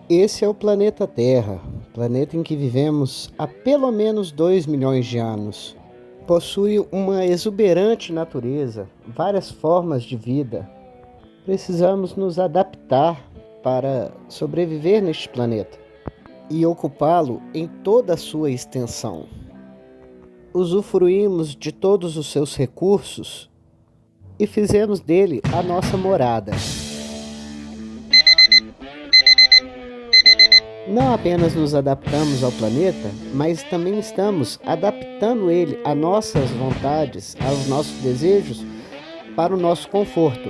Esse é o planeta Terra, planeta em que vivemos há pelo menos 2 milhões de anos. Possui uma exuberante natureza, várias formas de vida. Precisamos nos adaptar para sobreviver neste planeta e ocupá-lo em toda a sua extensão. Usufruímos de todos os seus recursos e fizemos dele a nossa morada. Não apenas nos adaptamos ao planeta, mas também estamos adaptando ele a nossas vontades, aos nossos desejos, para o nosso conforto.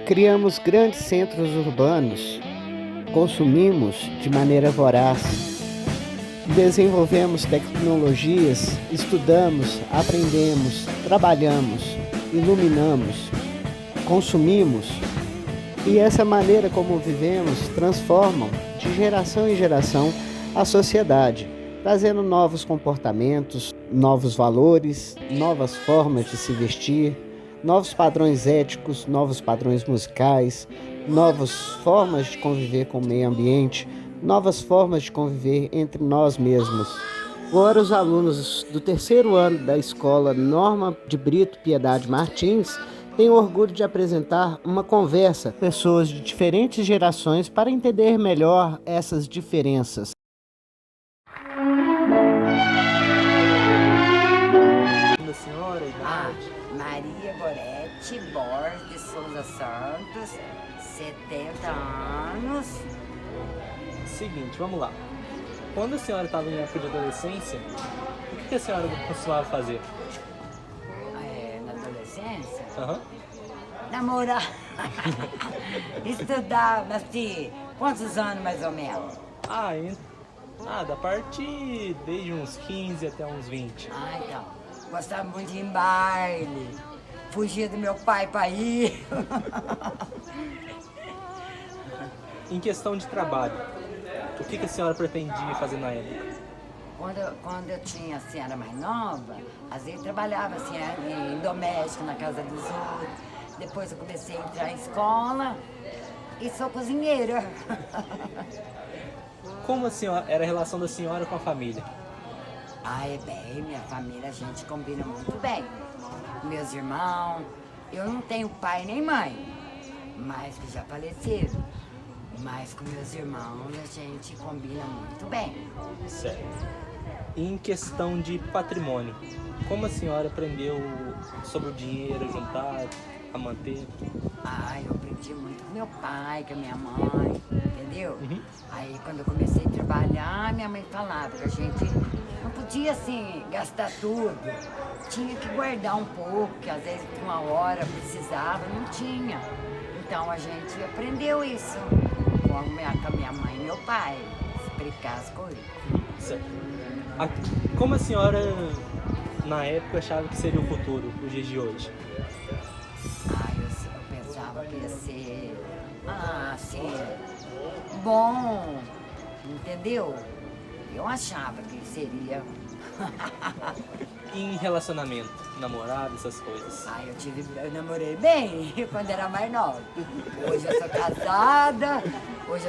Criamos grandes centros urbanos, consumimos de maneira voraz, desenvolvemos tecnologias, estudamos, aprendemos, trabalhamos, iluminamos, consumimos, e essa maneira como vivemos transformam de geração em geração a sociedade, trazendo novos comportamentos, novos valores, novas formas de se vestir, novos padrões éticos, novos padrões musicais, novas formas de conviver com o meio ambiente, novas formas de conviver entre nós mesmos. Agora os alunos do terceiro ano da escola Norma de Brito Piedade Martins tenho orgulho de apresentar uma conversa com pessoas de diferentes gerações para entender melhor essas diferenças. Da senhora, idade? Maria Gorete Borges de Souza Santos, 70 anos. Seguinte, vamos lá. Quando a senhora estava em época de adolescência, o que a senhora costumava fazer? Na adolescência, Aham. namorar, estudar, assim, quantos anos mais ou menos? Da parte desde uns 15 até uns 20. Então, gostava muito de ir em baile, fugia do meu pai para ir. Em questão de trabalho, o que a senhora pretendia fazer na época? Quando eu tinha, assim, era mais nova, às vezes trabalhava, assim, em doméstico, na casa dos outros. Depois eu comecei a entrar em escola e sou cozinheira. Como a senhora, era a relação da senhora com a família? É bem, minha família, a gente combina muito bem. Meus irmãos, eu não tenho pai nem mãe, mas que já faleceram. Mas com meus irmãos a gente combina muito bem. Certo. Em questão de patrimônio, como a senhora aprendeu sobre o dinheiro, a juntar, a manter? Eu aprendi muito com meu pai, com a minha mãe, entendeu? Uhum. Aí quando eu comecei a trabalhar, minha mãe falava que a gente não podia, assim, gastar tudo. Tinha que guardar um pouco, que às vezes uma hora precisava, não tinha. Então a gente aprendeu isso com a minha mãe e meu pai, explicar as coisas. Certo. Como a senhora, na época, achava que seria o futuro, os dias de hoje? Eu pensava que ia ser, assim, bom, entendeu? Eu achava que seria. Em relacionamento, namorado, essas coisas? Eu namorei bem quando era mais nova. Hoje eu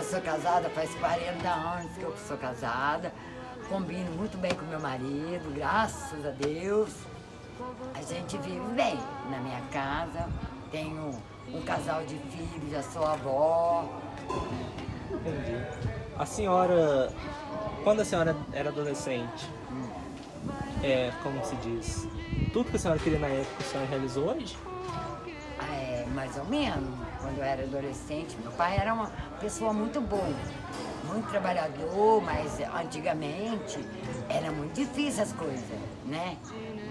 sou casada, faz 40 anos que eu sou casada. Combino muito bem com meu marido, graças a Deus. A gente vive bem na minha casa. Tenho um casal de filhos, já sou avó. Entendi. A senhora, quando a senhora era adolescente, como se diz, tudo que a senhora queria na época, a senhora realizou hoje? Mais ou menos. Quando eu era adolescente, meu pai era uma pessoa muito boa, muito trabalhador, mas antigamente era muito difícil as coisas, né?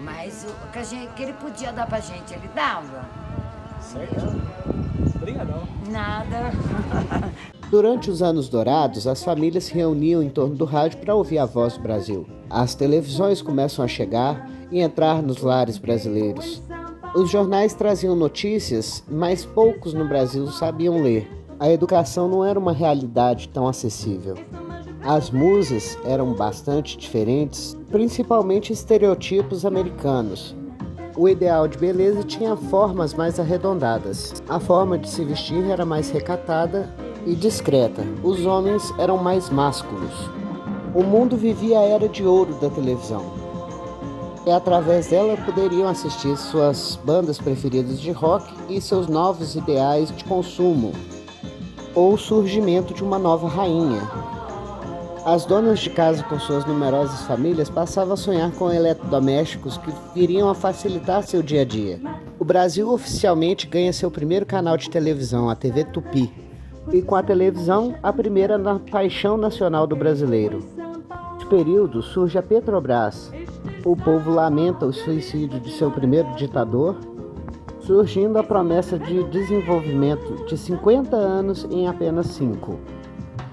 Mas o que ele podia dar pra gente, ele dava. Certo. Obrigadão. Nada. Durante os anos dourados, as famílias se reuniam em torno do rádio para ouvir a voz do Brasil. As televisões começam a chegar e entrar nos lares brasileiros. Os jornais traziam notícias, mas poucos no Brasil sabiam ler. A educação não era uma realidade tão acessível. As musas eram bastante diferentes, principalmente estereotipos americanos. O ideal de beleza tinha formas mais arredondadas. A forma de se vestir era mais recatada e discreta. Os homens eram mais másculos. O mundo vivia a era de ouro da televisão. E através dela poderiam assistir suas bandas preferidas de rock e seus novos ideais de consumo, ou o surgimento de uma nova rainha. As donas de casa com suas numerosas famílias passavam a sonhar com eletrodomésticos que viriam a facilitar seu dia a dia. O Brasil oficialmente ganha seu primeiro canal de televisão, a TV Tupi. E com a televisão, a primeira paixão nacional do brasileiro. Neste período surge a Petrobras. O povo lamenta o suicídio de seu primeiro ditador, surgindo a promessa de desenvolvimento de 50 anos em apenas 5.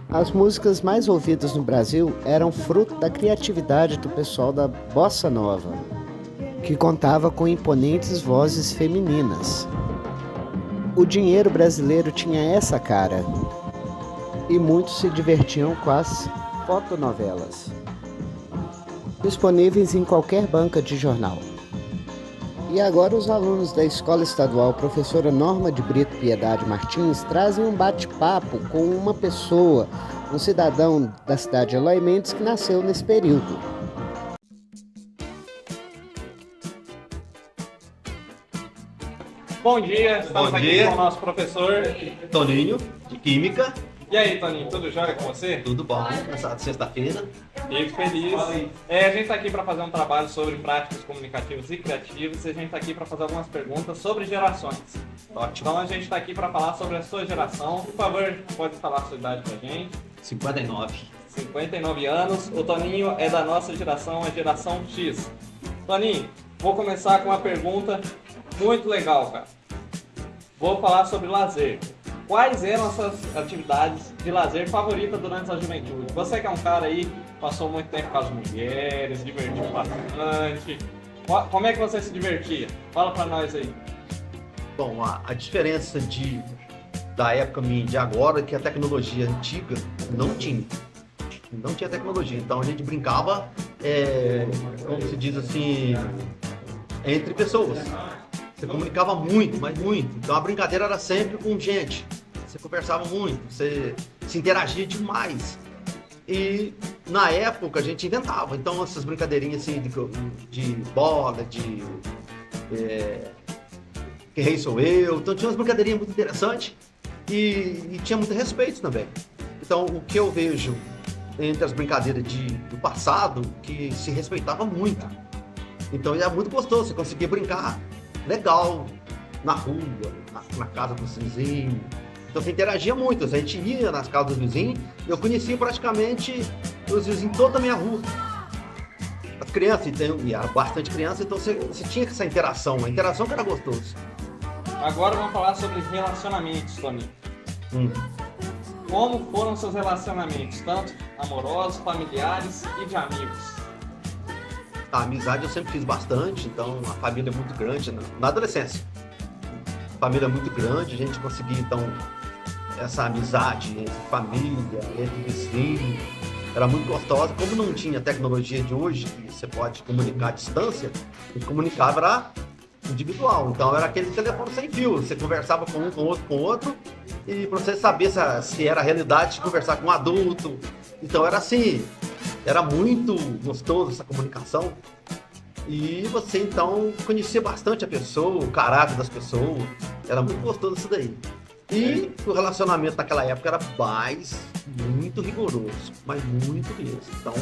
As músicas mais ouvidas no Brasil eram fruto da criatividade do pessoal da Bossa Nova, que contava com imponentes vozes femininas. O dinheiro brasileiro tinha essa cara, e muitos se divertiam com as fotonovelas, disponíveis em qualquer banca de jornal. E agora os alunos da Escola Estadual Professora Norma de Brito Piedade Martins trazem um bate-papo com uma pessoa, um cidadão da cidade de Eloy Mendes que nasceu nesse período. Bom dia, estamos aqui com o nosso professor Toninho, de Química. E aí, Toninho, tudo jóia com você? Tudo bom, cansado de sexta-feira. Fico feliz. A gente está aqui para fazer um trabalho sobre práticas comunicativas e criativas e a gente está aqui para fazer algumas perguntas sobre gerações. Ótimo. Então a gente está aqui para falar sobre a sua geração. Por favor, pode falar a sua idade para a gente. 59. 59 anos. O Toninho é da nossa geração, a geração X. Toninho, vou começar com uma pergunta muito legal, cara. Vou falar sobre lazer. Quais eram as suas atividades de lazer favoritas durante a juventude? Você que é um cara aí, passou muito tempo com as mulheres, se divertiu bastante. Como é que você se divertia? Fala pra nós aí. Bom, a diferença da época minha de agora é que a tecnologia antiga não tinha tecnologia. Então a gente brincava, como se diz assim, entre pessoas. Você comunicava muito, mas muito. Então a brincadeira era sempre com gente. Você conversava muito, você se interagia demais. E na época a gente inventava. Então essas brincadeirinhas assim de bola, de que rei sou eu. Então tinha umas brincadeirinhas muito interessantes e tinha muito respeito também. Então o que eu vejo entre as brincadeiras do passado, que se respeitava muito. Então era muito gostoso, você conseguia brincar legal, na rua, na casa dos vizinhos. Então você interagia muito, a gente ia nas casas dos vizinhos, eu conhecia praticamente os vizinhos toda a minha rua. As crianças, e era bastante criança, então você tinha essa interação, uma interação que era gostosa. Agora vamos falar sobre relacionamentos, Toninho. Como foram seus relacionamentos, tanto amorosos, familiares e de amigos? A amizade eu sempre fiz bastante, então a família é muito grande, na adolescência. A família é muito grande, a gente conseguia então essa amizade entre família, entre vizinhos, era muito gostosa. Como não tinha tecnologia de hoje, que você pode comunicar à distância, a gente comunicava era individual, então era aquele telefone sem fio, você conversava com um, com outro, e para você saber se era a realidade de conversar com um adulto, então era assim. Era muito gostoso essa comunicação e você então conhecia bastante a pessoa, o caráter das pessoas, era muito gostoso isso daí. E o relacionamento naquela época era muito rigoroso, mas muito mesmo. Então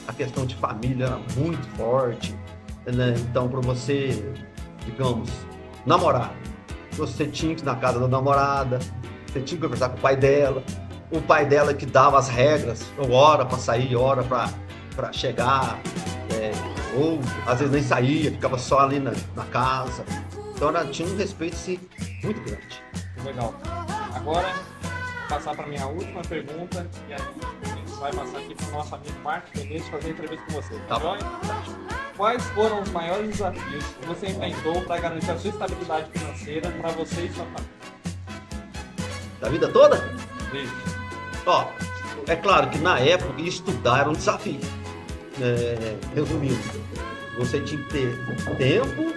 a questão de família era muito forte, né? Então para você, digamos, namorar, você tinha que ir na casa da namorada, você tinha que conversar com o pai dela. O pai dela que dava as regras, hora para sair, hora para chegar, ou às vezes nem saía, ficava só ali na casa. Então tinha um respeito sim, muito grande. Legal. Agora, vou passar para minha última pergunta e aí a gente vai passar aqui para o nosso amigo Marcos Menezes fazer entrevista com você. Tá bom. Quais foram os maiores desafios que você enfrentou para garantir a sua estabilidade financeira para você e sua família? Da vida toda? Isso. Ó, é claro que na época estudar era um desafio. Resumindo, você tinha que ter tempo,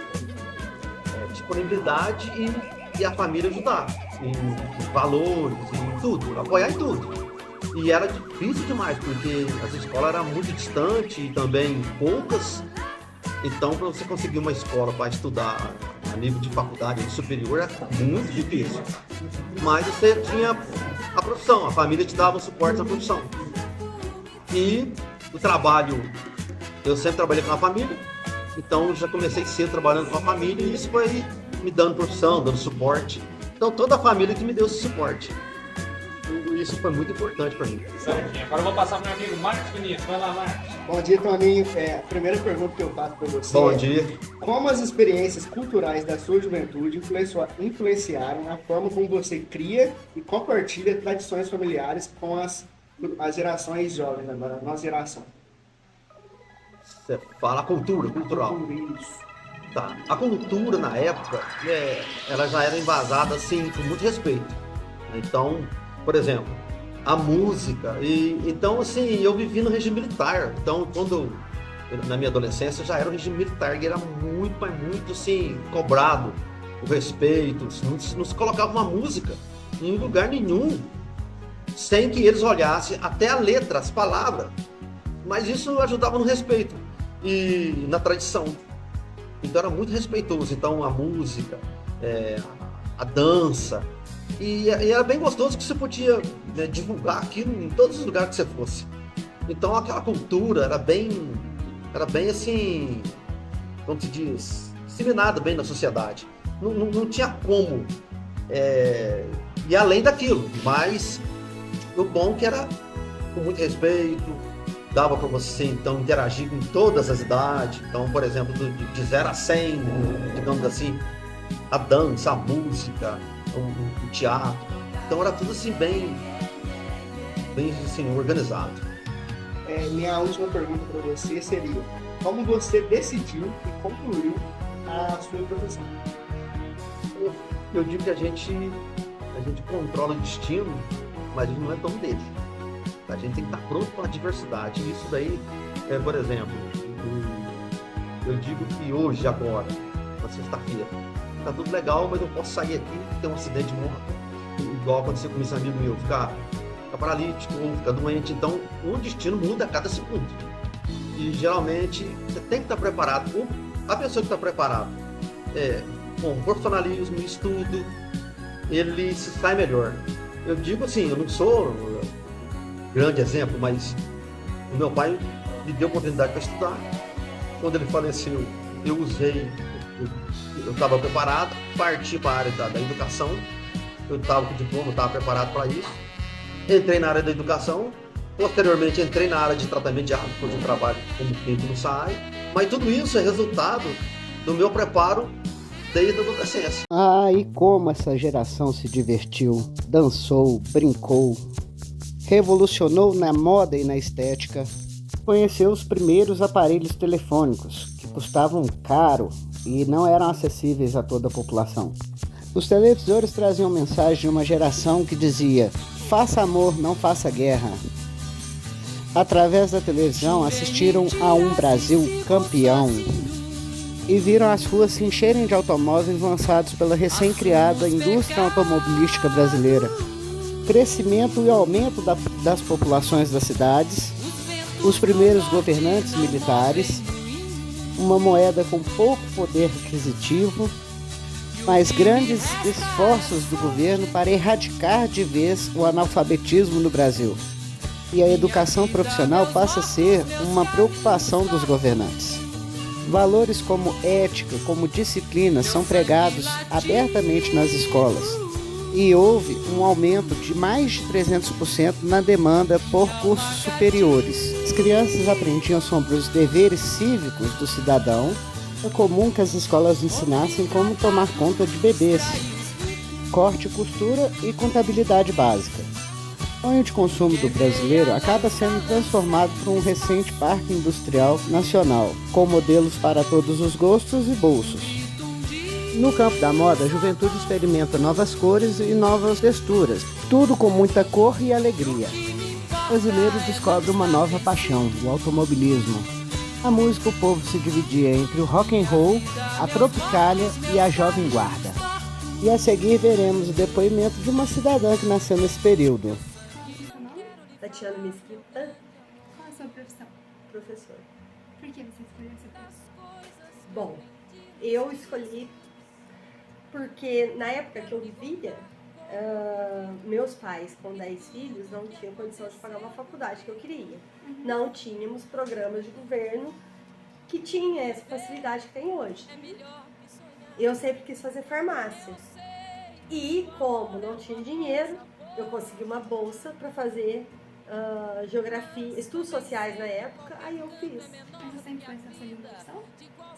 disponibilidade e a família ajudar. em valores, em tudo, apoiar em tudo. E era difícil demais, porque as escolas eram muito distantes e também poucas. Então, para você conseguir uma escola para estudar a nível de faculdade superior, é muito difícil. Mas você tinha a profissão, a família te dava o suporte na profissão. E o trabalho, eu sempre trabalhei com a família, então já comecei cedo trabalhando com a família e isso foi me dando profissão, dando suporte. Então toda a família que me deu esse suporte. Isso foi muito importante para mim. Certinho. Agora eu vou passar para o meu amigo Marcos Vinícius. Vai lá, Marcos. Bom dia, Toninho. A primeira pergunta que eu faço para você Bom dia. Como as experiências culturais da sua juventude influenciaram na forma como você cria e compartilha tradições familiares com as gerações jovens, agora, a nossa geração? Você fala cultural. Isso. Tá. A cultura, na época, ela já era embasada, assim, com muito respeito. Então, por exemplo, a música. Então, assim, eu vivi no regime militar. Então, na minha adolescência, já era o regime militar, que era muito, mas muito, assim, cobrado. O respeito. Não se colocava uma música em lugar nenhum, sem que eles olhassem até a letra, as palavras. Mas isso ajudava no respeito e na tradição. Então era muito respeitoso. Então a música, a dança, e era bem gostoso que você podia, né, divulgar aquilo em todos os lugares que você fosse. Então aquela cultura era bem assim, como se diz, disseminada bem na sociedade. Não tinha como ir além daquilo, mas o bom que era com muito respeito, dava para você então interagir com todas as idades. Então, por exemplo, de 0 a 100, digamos assim, a dança, a música, o teatro. Então era tudo assim bem assim, organizado. Minha última pergunta para você seria: como você decidiu e concluiu a sua profissão? Eu digo que a gente controla o destino, mas não é dono dele. A gente tem que estar pronto para a diversidade. Isso daí, por exemplo, eu digo que hoje, agora, na sexta-feira, tá tudo legal, mas eu posso sair aqui e ter um acidente de moto. Igual aconteceu com esse amigo meu, ficar paralítico ou ficar doente. Então, o destino muda a cada segundo. E geralmente, você tem que estar preparado. A pessoa que está preparada com profissionalismo, estudo, ele se sai melhor. Eu digo assim, eu não sou grande exemplo, mas o meu pai me deu oportunidade para estudar. Quando ele faleceu, eu estava preparado, parti para a área da educação. Eu estava com diploma, eu estava preparado para isso. Entrei na área da educação, posteriormente entrei na área de tratamento de água, depois de um trabalho como tempo no SAAI. Mas tudo isso é resultado do meu preparo desde a adolescência. E como essa geração se divertiu, dançou, brincou, revolucionou na moda e na estética, conheceu os primeiros aparelhos telefônicos, que custavam caro e não eram acessíveis a toda a população. Os televisores traziam mensagem de uma geração que dizia: faça amor, não faça guerra. Através da televisão assistiram a um Brasil campeão e viram as ruas se encherem de automóveis lançados pela recém-criada indústria automobilística brasileira. Crescimento e aumento das populações das cidades, os primeiros governantes militares, uma moeda com pouco poder aquisitivo, mas grandes esforços do governo para erradicar de vez o analfabetismo no Brasil. E a educação profissional passa a ser uma preocupação dos governantes. Valores como ética, como disciplina, são pregados abertamente nas escolas. E houve um aumento de mais de 300% na demanda por cursos superiores. As crianças aprendiam sobre os deveres cívicos do cidadão. É comum que as escolas ensinassem como tomar conta de bebês, corte e costura e contabilidade básica. O sonho de consumo do brasileiro acaba sendo transformado por um recente parque industrial nacional, com modelos para todos os gostos e bolsos. No campo da moda, a juventude experimenta novas cores e novas texturas, tudo com muita cor e alegria. O brasileiro descobre uma nova paixão, o automobilismo. Na música, o povo se dividia entre o rock and roll, a tropicália e a jovem guarda. E a seguir veremos o depoimento de uma cidadã que nasceu nesse período. Seu nome? Tatiana Mesquita, Qual a sua profissão? professora. Por que você escolheu essa profissão? Bom, eu escolhi porque na época que eu vivia, meus pais com 10 filhos não tinham condição de pagar uma faculdade que eu queria. Não tínhamos programas de governo que tinha essa facilidade que tem hoje. Eu sempre quis fazer farmácia. E como não tinha dinheiro, eu consegui uma bolsa para fazer geografia, estudos sociais na época, aí eu fiz. Mas você sempre foi essa segunda opção?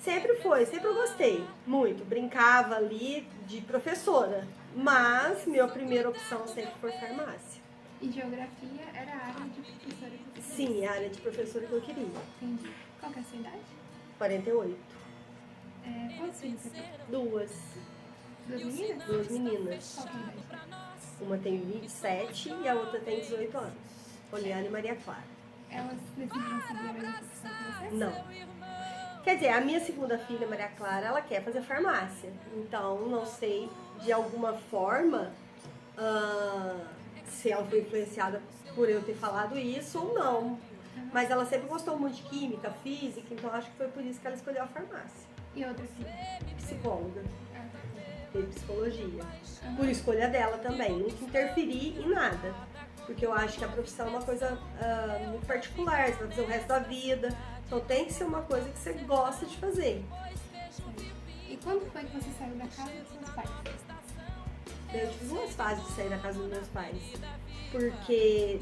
Sempre foi, sempre eu gostei muito. Brincava ali de professora, mas minha primeira opção sempre foi farmácia. E geografia era a área de professora que você Sim, a área de professora que eu queria. Entendi. Qual que é a sua idade? 48. Quantos filhos você tem? Duas Duas meninas? meninas. Qual que é a idade? Uma tem 27 e a outra tem 18 anos. Poliana e Maria Clara. Elas decidiram seguir a mesma profissão que você? Não. Quer dizer, a minha segunda filha, Maria Clara, ela quer fazer farmácia. Então, não sei, de alguma forma, se ela foi influenciada por eu ter falado isso ou não. Mas ela sempre gostou muito de química, física, então acho que foi por isso que ela escolheu a farmácia. E outra filha? Psicóloga, Ah, fez psicologia. Por escolha dela também, nunca interferi em nada. Porque eu acho que a profissão é uma coisa muito particular, você vai fazer o resto da vida. Então tem que ser uma coisa que você gosta de fazer. E quando foi que você saiu da casa dos seus pais? Eu tive duas fases de sair da casa dos meus pais. Porque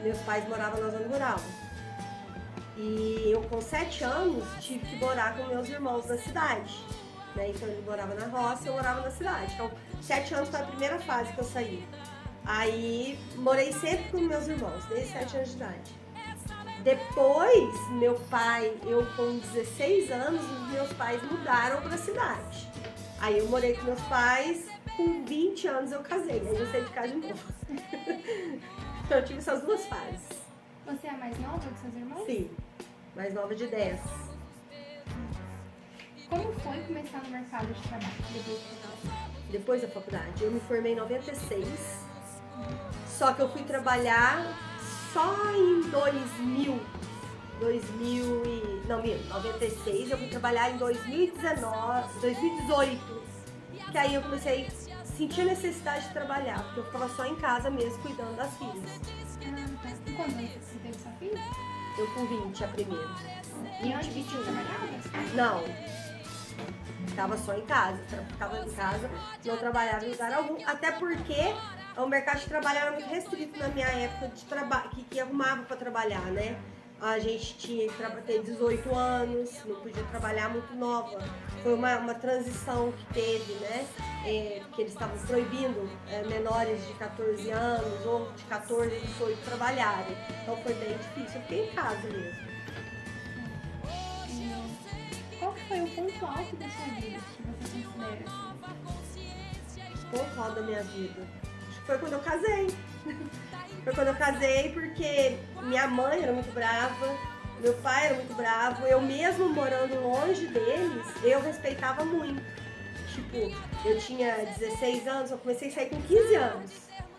meus pais moravam na zona rural. E eu com 7 anos tive que morar com meus irmãos na cidade. Né? Então ele morava na roça e eu morava na cidade. Então 7 anos foi a primeira fase que eu saí. Aí morei sempre com meus irmãos, desde 7 anos de idade. Depois, meu pai, eu com 16 anos, os meus pais mudaram para a cidade. Aí eu morei com meus pais, com 20 anos eu casei, aí eu saí de casa de novo. Então eu tive essas duas fases. Você é a mais nova dos seus irmãos? Sim, mais nova de 10. Como foi começar no mercado de trabalho depois da faculdade? Depois da faculdade, eu me formei em 96, só que eu fui trabalhar só em 96, eu fui trabalhar em 2018, que aí eu comecei a sentir a necessidade de trabalhar, porque eu ficava só em casa mesmo, cuidando das filhas. Ah, tá. E quando você teve sua filha? Eu com 20, a primeira. E antes você trabalhava? Não, ficava só em casa, ficava em casa, não trabalhava em lugar algum, até porque o mercado de trabalho era muito restrito na minha época de trabalho, que arrumava para trabalhar, né? A gente tinha que ter 18 anos, não podia trabalhar muito nova. Foi uma transição que teve, né? Que eles estavam proibindo menores de 14 anos ou de 14 a 18 trabalharem. Então foi bem difícil, eu fiquei em casa mesmo. Qual que foi o ponto alto da sua vida que você considera assim? Ponto alto da minha vida. Acho que foi quando eu casei. Foi quando eu casei porque minha mãe era muito brava, meu pai era muito bravo, eu mesmo morando longe deles, eu respeitava muito. Tipo, eu tinha 16 anos, eu comecei a sair com 15 anos.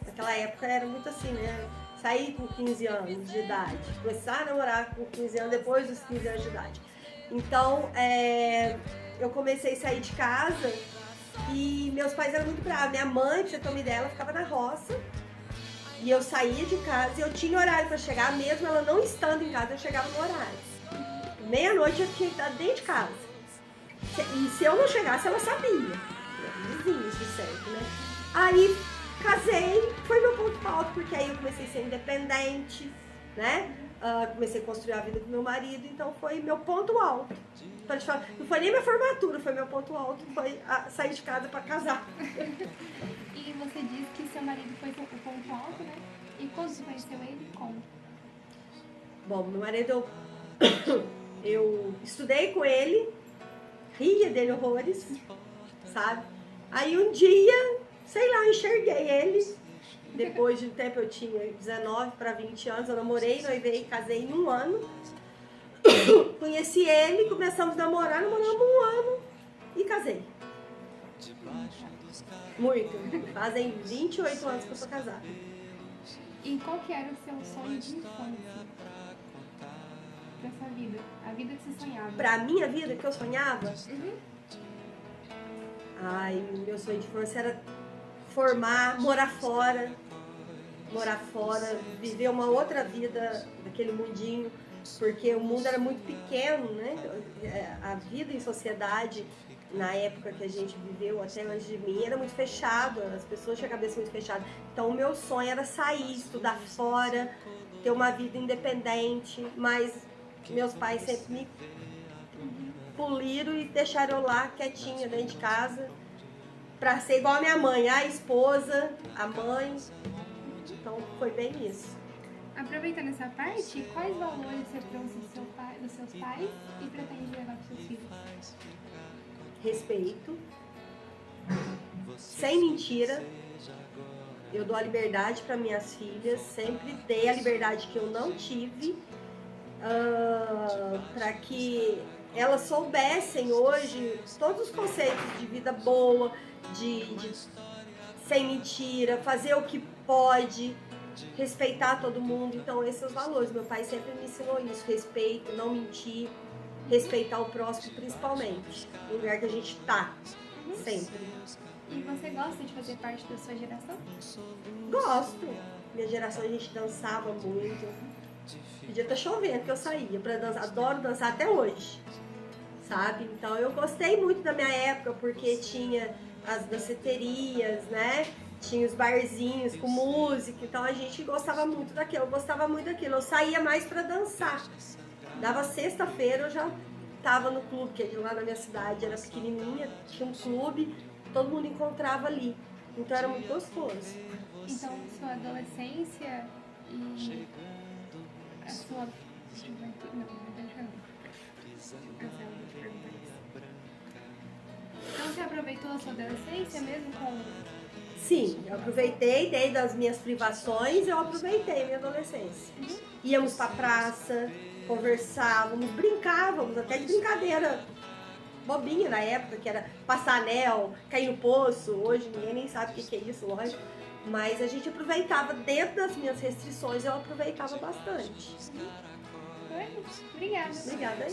Naquela época era muito assim, né? Sair com 15 anos de idade. Começar a namorar com 15 anos depois dos 15 anos de idade. Então, eu comecei a sair de casa e meus pais eram muito bravos. Minha mãe, pra você ter uma ideia, ela ficava na roça. E eu saía de casa e eu tinha horário para chegar, mesmo ela não estando em casa, eu chegava no horário. Meia-noite eu tinha que estar dentro de casa. E se eu não chegasse, ela sabia. Vizinhos, de certo, né? Aí casei, foi meu ponto alto, porque aí eu comecei a ser independente, né? Comecei a construir a vida com meu marido, então foi meu ponto alto. Não foi nem minha formatura, foi meu ponto alto, foi sair de casa para casar. E você disse que seu marido foi o ponto alto, né? E quando você conheceu ele, como? Bom, meu marido, eu estudei com ele, ria dele horrores, sabe? Aí um dia, sei lá, eu enxerguei ele. Depois de um tempo, eu tinha 19 para 20 anos, eu namorei, noivei, casei em 1 ano. Conheci ele, começamos a namorar, namoramos 1 ano e casei. Muito. Fazem 28 anos que eu sou casada. E qual que era o seu sonho de infância? Pra sua vida? A vida que você sonhava? Pra minha vida, que eu sonhava? Uhum. Ai, meu sonho de infância era formar, morar fora, viver uma outra vida daquele mundinho, porque o mundo era muito pequeno, né? A vida em sociedade, na época que a gente viveu, até antes de mim, era muito fechado, as pessoas tinham a cabeça muito fechada. Então o meu sonho era sair, estudar fora, ter uma vida independente, mas meus pais sempre me puliram e deixaram eu lá quietinha dentro de casa, pra ser igual a minha mãe, a esposa, a mãe. Então foi bem isso. Aproveitando essa parte, quais valores você trouxe dos seus pais e pretende levar para os seus filhos? Respeito, sem mentira. Eu dou a liberdade para minhas filhas, sempre dei a liberdade que eu não tive, para que elas soubessem hoje todos os conceitos de vida boa, de sem mentira, fazer o que pode, respeitar todo mundo. Então esses são os valores. Meu pai sempre me ensinou isso: respeito, não mentir, respeitar o próximo, principalmente no lugar que a gente tá, sempre. E você gosta de fazer parte da sua geração? Gosto. Minha geração a gente dançava muito. Podia estar chovendo que eu saía pra dançar. Adoro dançar até hoje, sabe? Então eu gostei muito da minha época, porque tinha as danceterias, né? Tinha os barzinhos com música, então a gente gostava muito daquilo. Eu gostava muito daquilo. Eu saía mais pra dançar. Dava sexta-feira, eu já tava no clube, que lá na minha cidade era pequenininha, tinha um clube, todo mundo encontrava ali. Então era muito gostoso. Então, sua adolescência e a sua juventude... Não, na verdade não. Então, você aproveitou a sua adolescência mesmo com... Sim, eu aproveitei, desde as minhas privações, eu aproveitei a minha adolescência. Íamos pra praça, conversávamos, brincávamos, até de brincadeira bobinha na época, que era passar anel, cair no poço. Hoje ninguém nem sabe o que é isso, lógico. Mas a gente aproveitava, dentro das minhas restrições, eu aproveitava bastante. Obrigada. Obrigada.